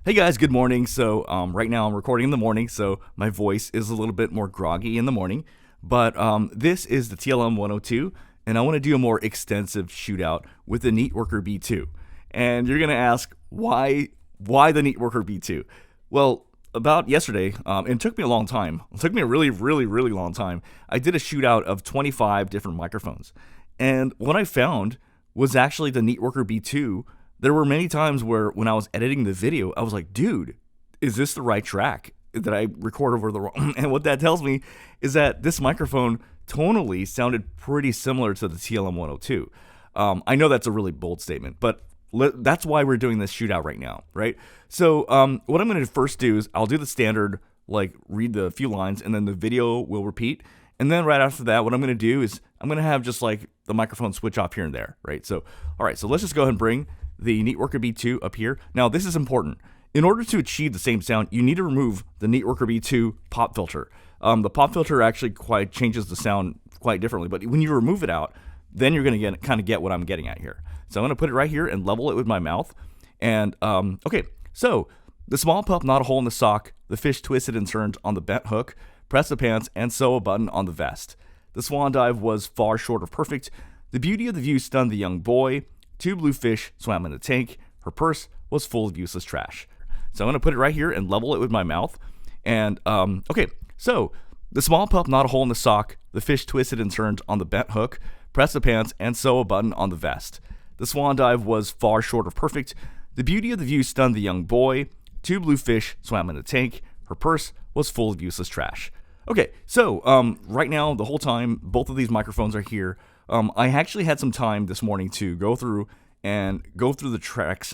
Hey guys, good morning. So right now I'm recording in the morning, so my voice is a little bit more groggy in the morning. But this is the TLM 102, and I want to do a more extensive shootout with the Neatworker B2. And you're gonna ask why the Neatworker B2? Well, about yesterday, it took me a long time. It took me a really long time. I did a shootout of 25 different microphones, and what I found was actually the Neatworker B2. There were many times where when I was editing the video, I was like, dude, is this the right track that I record over the wrong? And what that tells me is that this microphone tonally sounded pretty similar to the TLM 102. I know that's a really bold statement, but that's why we're doing this shootout right now, right? So what I'm going to first do is I'll do the standard, like read the few lines, and then the video will repeat. And then right after that, what I'm going to do is I'm going to have just like the microphone switch off here and there, right? So, all right, so let's just go ahead and bring the Neatworker B2 up here. Now, this is important. In order to achieve the same sound, you need to remove the Neatworker B2 pop filter. The pop filter actually quite changes the sound quite differently, but when you remove it out, then you're going to kind of get what I'm getting at here. So I'm going to put it right here and level it with my mouth. And okay, so the small pup gnawed a hole in the sock, the fish twisted and turned on the bent hook, pressed the pants, and sew a button on the vest. The swan dive was far short of perfect. The beauty of the view stunned the young boy. Two blue fish swam in a tank. Her purse was full of useless trash. So I'm going to put it right here and level it with my mouth. And, okay, so the small pup gnawed a hole in the sock. The fish twisted and turned on the bent hook, pressed the pants, and sew a button on the vest. The swan dive was far short of perfect. The beauty of the view stunned the young boy. Two blue fish swam in a tank. Her purse was full of useless trash. Okay, so right now, the whole time, both of these microphones are here. I actually had some time this morning to go through the tracks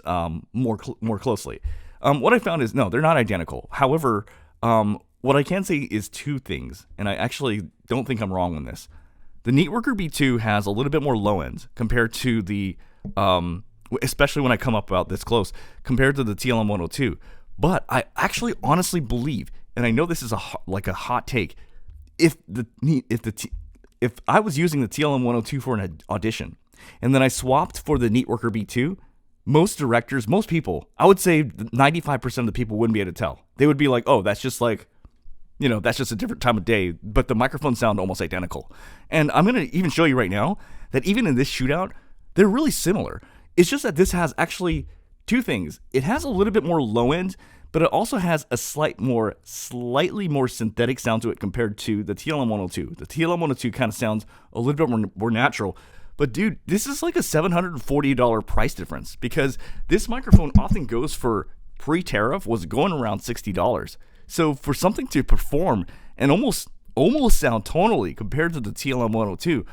more closely. What I found is, no, they're not identical. However, what I can say is two things, and I actually don't think I'm wrong on this. The Neatworker B2 has a little bit more low end compared to the, especially when I come up about this close, compared to the TLM 102. But I actually honestly believe, and I know this is a hot take, if I was using the TLM 102 for an audition, and then I swapped for the Neatworker B2, most directors, most people, I would say 95% of the people wouldn't be able to tell. They would be like, oh, that's just like, that's just a different time of day, but the microphones sound almost identical. And I'm going to even show you right now that even in this shootout, they're really similar. It's just that this has actually two things. It has a little bit more low end, but it also has a slightly more synthetic sound to it compared to the TLM 102. The TLM 102 kind of sounds a little bit more natural. But dude, this is like a $740 price difference because this microphone often goes for pre-tariff was going around $60. So for something to perform and almost sound tonally compared to the TLM 102,